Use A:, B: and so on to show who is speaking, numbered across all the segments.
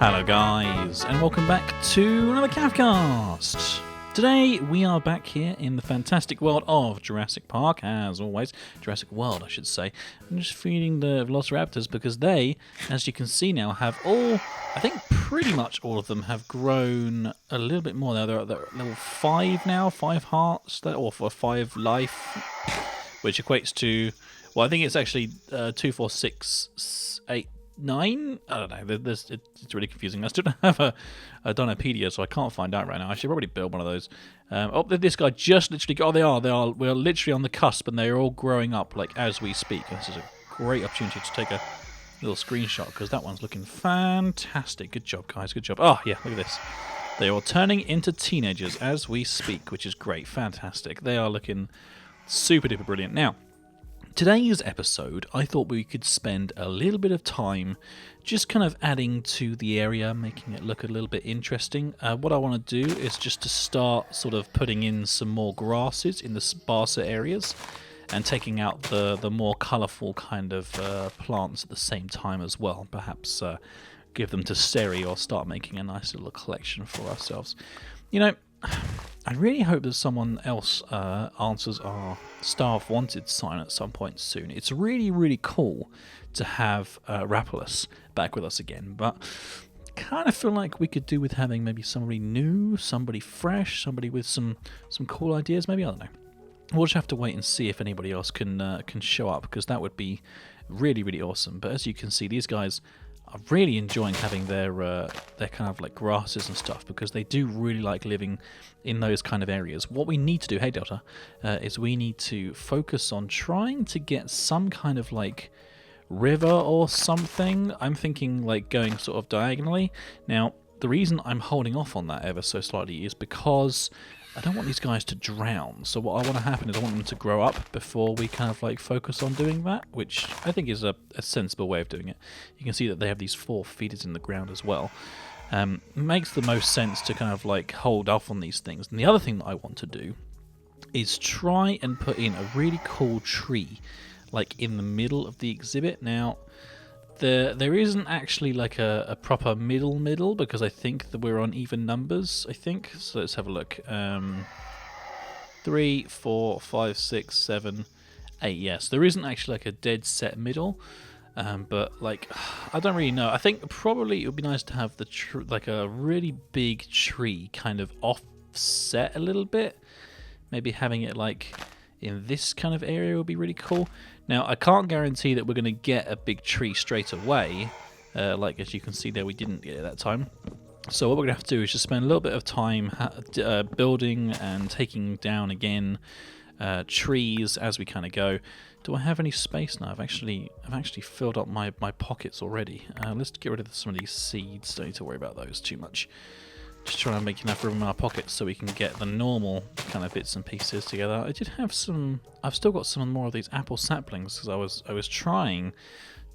A: Hello guys, and welcome back to another Cavcast. Today we are back here in the fantastic world of Jurassic Park, as always. Jurassic World, I should say. I'm just feeding the Velociraptors because they, as you can see now, have all, I think pretty much all of them have grown a little bit more. They're at level 5 now, 5 hearts, or for 5 life, which equates to, well, I think it's actually 2, 4, 6, 8, 9? I don't know. It's really confusing. I still don't have a Dinopedia, so I can't find out right now. I should probably build one of those. This guy just literally... Oh, they are. We're literally on the cusp, and they're all growing up like as we speak. This is a great opportunity to take a little screenshot, because that one's looking fantastic. Good job, guys. Good job. Oh, yeah, look at this. They are turning into teenagers as we speak, which is great. Fantastic. They are looking super duper brilliant. Now, today's episode, I thought we could spend a little bit of time just kind of adding to the area, making it look a little bit interesting. What I want to do is just to start sort of putting in some more grasses in the sparser areas and taking out the more colourful kind of plants at the same time as well. Perhaps give them to Seri or start making a nice little collection for ourselves. You know, I really hope that someone else answers our staff wanted sign at some point soon. It's really, really cool to have Rapulus back with us again, but kind of feel like we could do with having maybe somebody new, somebody fresh, somebody with some cool ideas. Maybe, I don't know. We'll just have to wait and see if anybody else can show up, because that would be really, really awesome. But as you can see, these guys are really enjoying having their kind of like grasses and stuff, because they do really like living in those kind of areas. What we need to do, hey Delta, is we need to focus on trying to get some kind of like river or something. I'm thinking like going sort of diagonally. Now, the reason I'm holding off on that ever so slightly is because I don't want these guys to drown. So what I want to happen is I want them to grow up before we kind of like focus on doing that, which I think is a sensible way of doing it. You can see that they have these 4 feeders in the ground as well. Makes the most sense to kind of like hold off on these things. And the other thing that I want to do is try and put in a really cool tree like in the middle of the exhibit. Now, there isn't actually like a proper middle, because I think that we're on even numbers, I think. So let's have a look. 3, 4, 5, 6, 7, 8. Yes, there isn't actually like a dead set middle. But like, I don't really know. I think probably it would be nice to have like a really big tree kind of offset a little bit. Maybe having it like in this kind of area would be really cool. Now, I can't guarantee that we're going to get a big tree straight away. Like, as you can see there, we didn't get it that time. So what we're going to have to do is just spend a little bit of time building and taking down again trees as we kind of go. Do I have any space now? I've actually filled up my pockets already. Let's get rid of some of these seeds. Don't need to worry about those too much. Just trying to make enough room in our pockets so we can get the normal kind of bits and pieces together. I did have some... I've still got some more of these apple saplings, because I was trying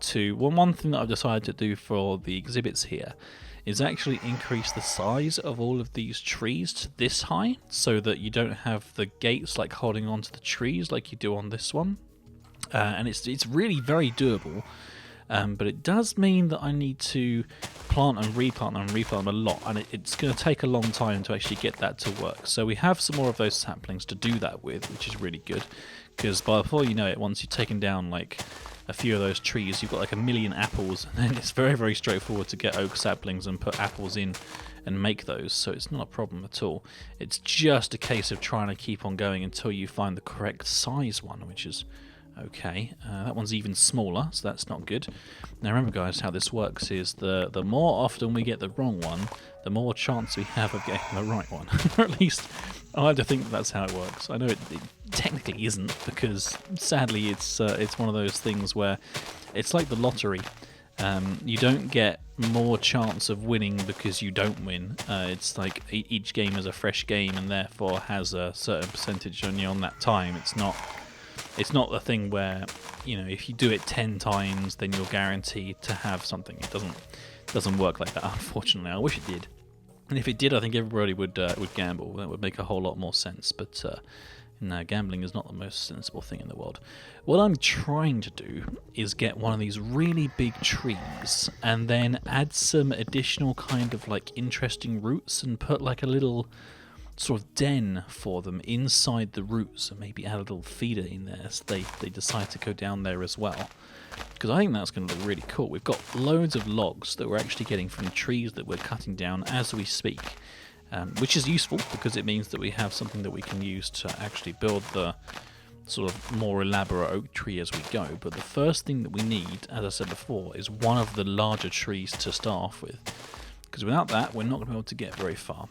A: to... Well, one thing that I've decided to do for the exhibits here is actually increase the size of all of these trees to this high, so that you don't have the gates like holding onto the trees like you do on this one. And it's really very doable. But it does mean that I need to plant and replant them a lot, and it's going to take a long time to actually get that to work. So we have some more of those saplings to do that with, which is really good, because before you know it, once you've taken down like a few of those trees, you've got like 1 million apples, and then it's very, very straightforward to get oak saplings and put apples in and make those, so it's not a problem at all. It's just a case of trying to keep on going until you find the correct size one, which is... okay, that one's even smaller, so that's not good. Now remember guys, how this works is the more often we get the wrong one, the more chance we have of getting the right one. Or at least I like to think that's how it works. I know it technically isn't, because sadly it's one of those things where it's like the lottery. You don't get more chance of winning because you don't win. It's like each game is a fresh game and therefore has a certain percentage only on that time. It's not a thing where, you know, if you do it 10 times, then you're guaranteed to have something. It doesn't work like that, unfortunately. I wish it did. And if it did, I think everybody would gamble. That would make a whole lot more sense. But No, gambling is not the most sensible thing in the world. What I'm trying to do is get one of these really big trees and then add some additional kind of like interesting roots and put like a little sort of den for them inside the roots, and maybe add a little feeder in there so they decide to go down there as well. Because I think that's going to look really cool. We've got loads of logs that we're actually getting from the trees that we're cutting down as we speak. Which is useful because it means that we have something that we can use to actually build the sort of more elaborate oak tree as we go. But the first thing that we need, as I said before, is one of the larger trees to start off with. Because without that, we're not going to be able to get very far.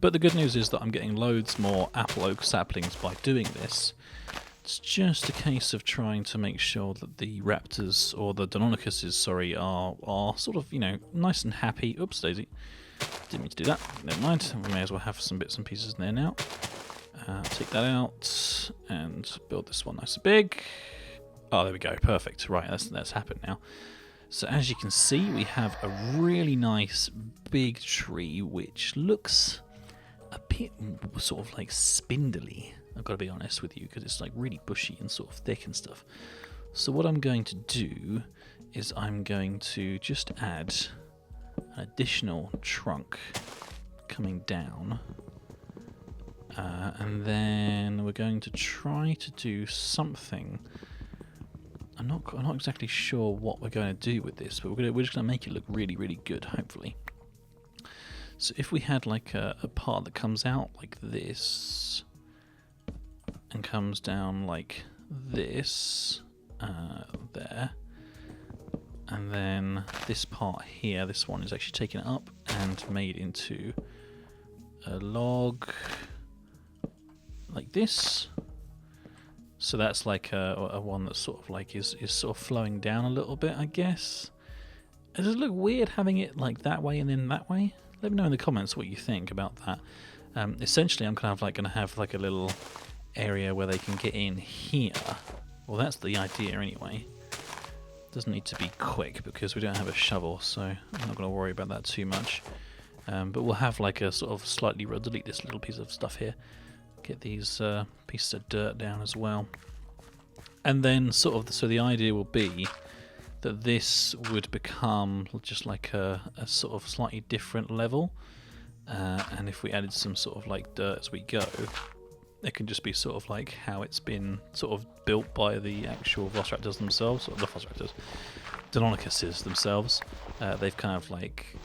A: But the good news is that I'm getting loads more apple oak saplings by doing this. It's just a case of trying to make sure that the raptors, or the Deinonychuses, sorry, are sort of, you know, nice and happy. Oops, daisy. Didn't mean to do that. Never mind. We may as well have some bits and pieces in there now. Take that out and build this one nice and big. Oh, there we go. Perfect. Right, that's happened now. So as you can see, we have a really nice big tree which looks a bit sort of like spindly. I've got to be honest with you, because it's like really bushy and sort of thick and stuff. So what I'm going to do is I'm going to just add an additional trunk coming down, and then we're going to try to do something. I'm not exactly sure what we're going to do with this, but we're just going to make it look really, really good, hopefully. So if we had like a part that comes out like this and comes down like this, there. And then this part here, this one is actually taken up and made into a log like this. So that's like a one that sort of like is sort of flowing down a little bit, I guess. Does it look weird having it like that way and then that way? Let me know in the comments what you think about that. Essentially, I'm kind of like going to have like a little area where they can get in here. Well, that's the idea anyway. Doesn't need to be quick because we don't have a shovel, so I'm not going to worry about that too much. But we'll have like a sort of slightly, we'll delete this little piece of stuff here. Get these pieces of dirt down as well. And then sort of, so the idea will be that this would become just like a sort of slightly different level. And if we added some sort of like dirt as we go, it can just be sort of like how it's been sort of built by the actual Velociraptors themselves, or the Velociraptors, Deinonychuses themselves. They've kind of like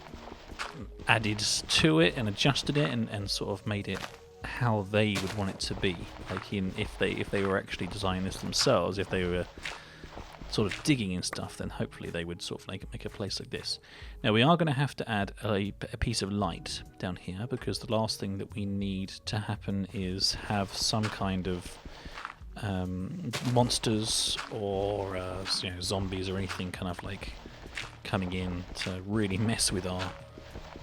A: added to it and adjusted it and sort of made it how they would want it to be. Like if they were actually designing this themselves, if they were sort of digging and stuff, then hopefully they would sort of make a place like this. Now we are going to have to add a piece of light down here, because the last thing that we need to happen is have some kind of monsters or you know, zombies or anything kind of like coming in to really mess with our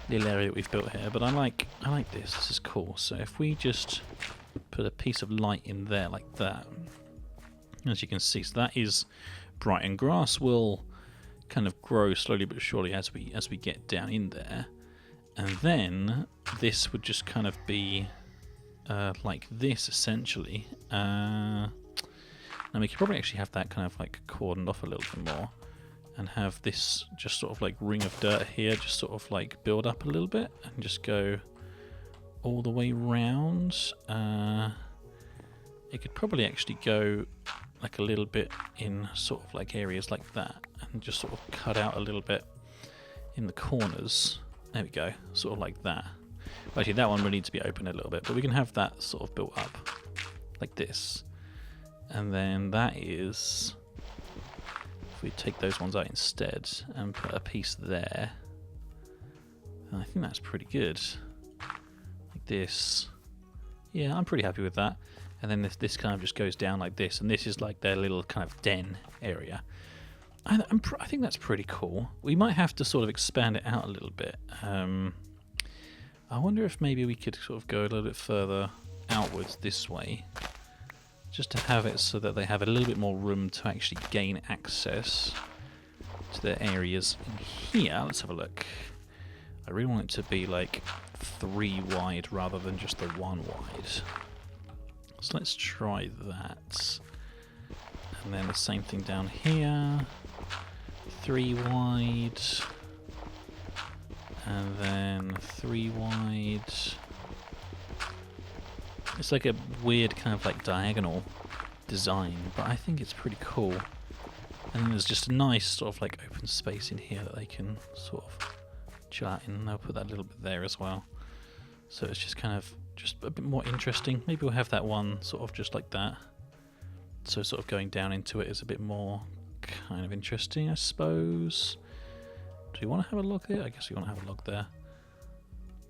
A: little area that we've built here. But I like this. This is cool. So if we just put a piece of light in there like that, as you can see, so that is bright, and grass will kind of grow slowly but surely as we get down in there. And then this would just kind of be like this essentially. Now we could probably actually have that kind of like cordoned off a little bit more, and have this just sort of like ring of dirt here just sort of like build up a little bit and just go all the way round. It could probably actually go like a little bit in sort of like areas like that, and just sort of cut out a little bit in the corners. There we go, sort of like that. Actually, that one will need to be open a little bit, but we can have that sort of built up like this. And then that is, if we take those ones out instead and put a piece there, then I think that's pretty good. Like this. Yeah, I'm pretty happy with that. And then this kind of just goes down like this, and this is like their little kind of den area. I think that's pretty cool. We might have to sort of expand it out a little bit. I wonder if maybe we could sort of go a little bit further outwards this way, just to have it so that they have a little bit more room to actually gain access to their areas in here. Let's have a look. I really want it to be like 3 wide rather than just the 1 wide. So let's try that. And then the same thing down here. 3 wide. And then 3 wide. It's like a weird kind of like diagonal design, but I think it's pretty cool. And then there's just a nice sort of like open space in here that they can sort of chill out in. I'll put that a little bit there as well. So it's just kind of just a bit more interesting. Maybe we'll have that one sort of just like that. So sort of going down into it is a bit more kind of interesting, I suppose. Do we want to have a log there? I guess we want to have a log there.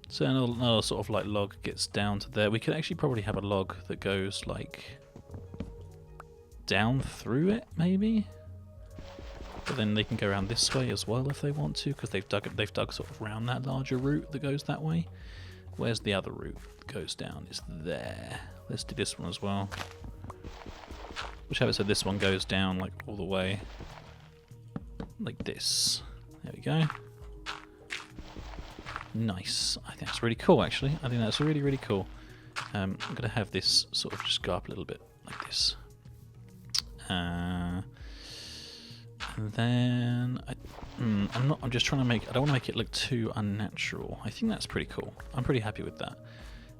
A: So another sort of like log gets down to there. We could actually probably have a log that goes like down through it, maybe. But then they can go around this way as well if they want to, because they've dug sort of around that larger route that goes that way. Where's the other route that goes down? It's there. Let's do this one as well. We'll have it so this one goes down like all the way, like this. There we go. Nice. I think that's really cool, actually. I think that's really, really cool. I'm going to have this sort of just go up a little bit like this. And then I'm just trying to make. I don't want to make it look too unnatural. I think that's pretty cool. I'm pretty happy with that.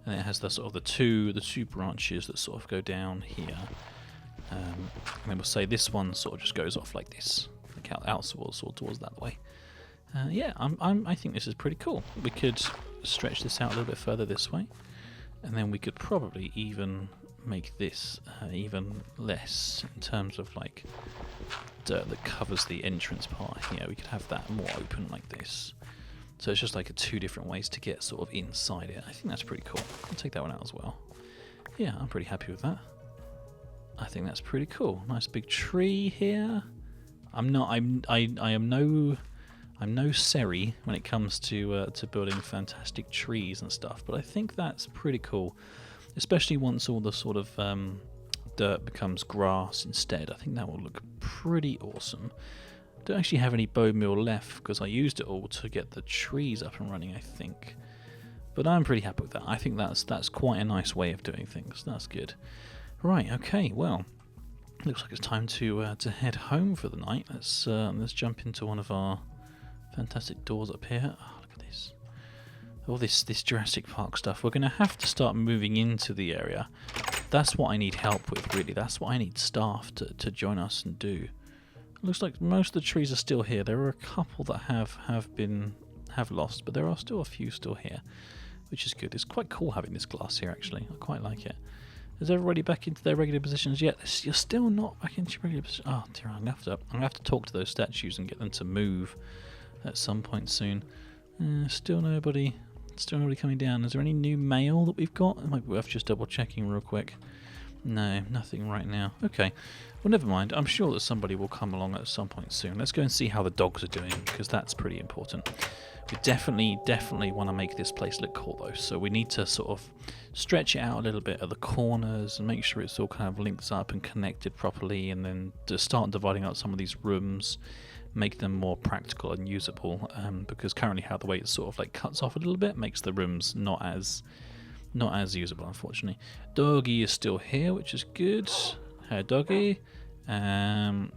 A: And it has the sort of the two branches that sort of go down here. And then we'll say this one sort of just goes off like this, like out towards that way. Yeah, I think this is pretty cool. We could stretch this out a little bit further this way, and then we could probably even make this even less in terms of like dirt that covers the entrance part here. We could have that more open like this. So it's just like 2 different ways to get sort of inside it. I think that's pretty cool. I'll take that one out as well. Yeah, I'm pretty happy with that. I think that's pretty cool. Nice big tree here. I'm no Seri when it comes to building fantastic trees and stuff, but I think that's pretty cool, especially once all the sort of dirt becomes grass instead. I think that will look pretty awesome. Don't actually have any bone meal left because I used it all to get the trees up and running, I think. But I'm pretty happy with that. I think that's quite a nice way of doing things. That's good. Right. Okay. Well, looks like it's time to head home for the night. Let's jump into one of our fantastic doors up here. Oh, look at this. All this Jurassic Park stuff. We're going to have to start moving into the area. That's what I need help with, really. That's what I need staff to join us and do. It looks like most of the trees are still here. There are a couple that have lost, but there are still a few still here, which is good. It's quite cool having this glass here, actually. I quite like it. Is everybody back into their regular positions yet? You're still not back into your regular position. Oh dear, I'm gonna have to talk to those statues and get them to move at some point soon. Still nobody coming down. Is there any new mail that we've got? It might be worth just double checking real quick. No, nothing right now. Okay, well never mind. I'm sure that somebody will come along at some point soon. Let's go and see how the dogs are doing, because that's pretty important. We definitely want to make this place look cool though, so we need to sort of stretch it out a little bit at the corners and make sure it's all kind of linked up and connected properly, and then to start dividing out some of these rooms, make them more practical and usable, because currently how the way it sort of like cuts off a little bit makes the rooms not as usable, unfortunately. Doggy is still here, which is good. Hey Doggy. Can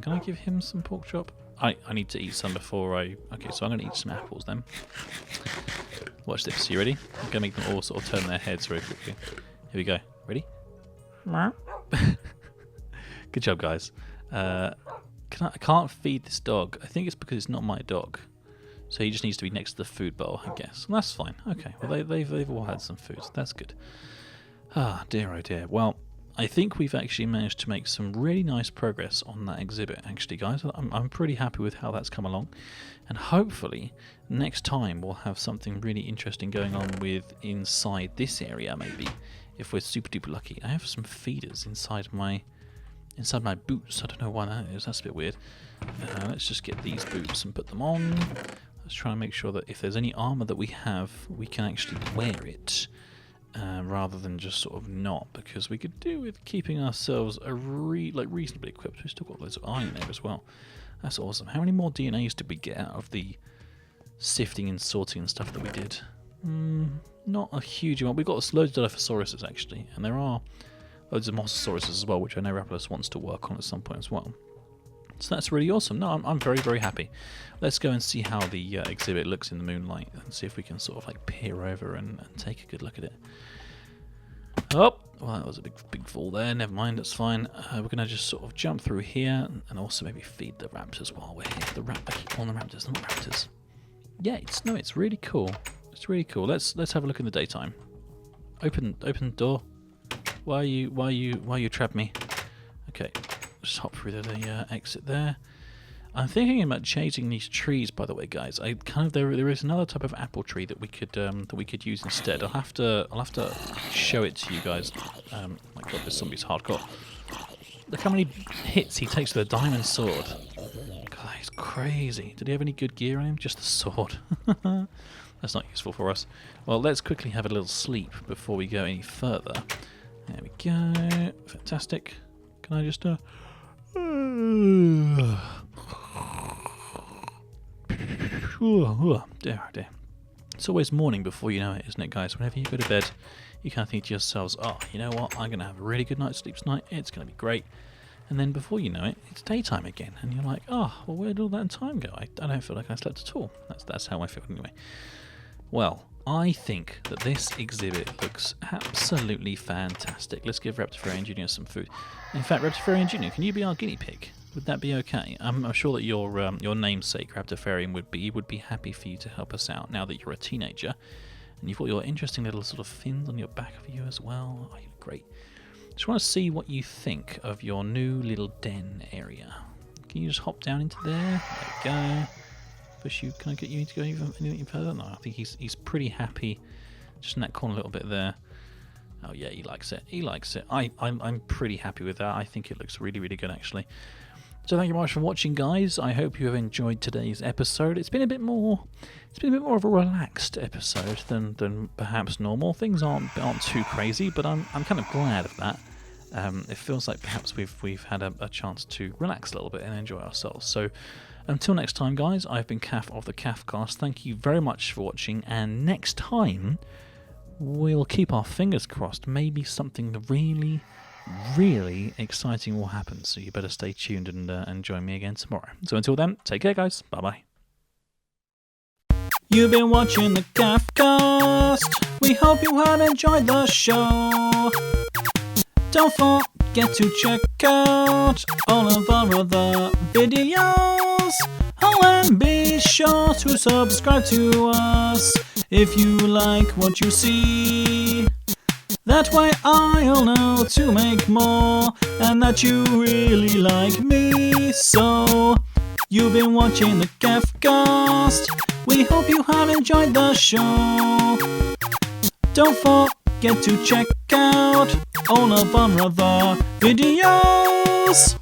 A: I give him some pork chop? I need to eat some before I... Okay, so I'm going to eat some apples then. Watch this. You ready? I'm going to make them all sort of turn their heads very quickly. Here we go. Ready? Good job, guys. I can't feed this dog. I think it's because it's not my dog. So he just needs to be next to the food bowl, I guess. Well, that's fine. Okay. Well, they've all had some food. So that's good. Ah, dear, oh dear. Well, I think we've actually managed to make some really nice progress on that exhibit, actually, guys. I'm pretty happy with how that's come along. And hopefully, next time we'll have something really interesting going on with inside this area, maybe, if we're super duper lucky. I have some feeders inside my boots. I don't know why that is. That's a bit weird. Let's just get these boots and put them on. Let's try and make sure that if there's any armor that we have, we can actually wear it. Rather than just sort of not, because we could do with keeping ourselves reasonably equipped. We've still got loads of iron there as well. That's awesome. How many more DNAs did we get out of the sifting and sorting and stuff that we did? Not a huge amount. We've got loads of Dilophosauruses actually, and there are loads of mosasauruses as well, which I know Rapalus wants to work on at some point as well. So that's really awesome. No, I'm very, very happy. Let's go and see how the exhibit looks in the moonlight and see if we can sort of like peer over and take a good look at it. Oh, well, that was a big fall there. Never mind, that's fine. We're going to just sort of jump through here and also maybe feed the raptors while we're here. I keep calling them raptors, not raptors. Yeah, it's really cool. It's really cool. Let's have a look in the daytime. Open the door. Why you trap me? Okay, just hop through the exit there. I'm thinking about chasing these trees, by the way, guys. There is another type of apple tree that we could use instead. I'll have to show it to you guys. My God, this zombie's hardcore. Look how many hits he takes with a diamond sword. God, he's crazy. Did he have any good gear on him? Just the sword. That's not useful for us. Well, let's quickly have a little sleep before we go any further. There we go. Fantastic. Can I just dear. It's always morning before you know it, isn't it, guys? Whenever you go to bed, you kind of think to yourselves, oh, you know what? I'm going to have a really good night's sleep tonight. It's going to be great. And then before you know it, it's daytime again. And you're like, oh, well, where did all that time go? I don't feel like I slept at all. That's how I feel anyway. Well, I think that this exhibit looks absolutely fantastic. Let's give Raptafarian Jr. some food. In fact, Raptafarian Jr., can you be our guinea pig? Would that be okay? I'm sure that your namesake, Raptafarian, would be happy for you to help us out now that you're a teenager. And you've got your interesting little sort of fins on your back of you as well. Oh, you're great. Just want to see what you think of your new little den area. Can you just hop down into there? There we go. Push you. Can I get you to go anything further? No, I think he's pretty happy just in that corner a little bit there. Oh yeah, he likes it. He likes it. I'm pretty happy with that. I think it looks really, really good actually. So thank you very much for watching, guys. I hope you have enjoyed today's episode. It's been a bit more of a relaxed episode than perhaps normal. Things aren't too crazy, but I'm kind of glad of that. It feels like perhaps we've had a chance to relax a little bit and enjoy ourselves. So until next time, guys, I've been Caf of the Cafcast. Thank you very much for watching, and next time we'll keep our fingers crossed. Maybe something really, really exciting will happen. So you better stay tuned and join me again tomorrow. So until then, take care, guys. Bye bye. You've been watching the Cafcast. We hope you have enjoyed the show. Don't forget to check out all of our other videos. Oh, and be sure to subscribe to us if you like what you see. That way I'll know to make more and that you really like me. So, you've been watching the Cafcast. We hope you have enjoyed the show. Don't forget to check out all of our other videos.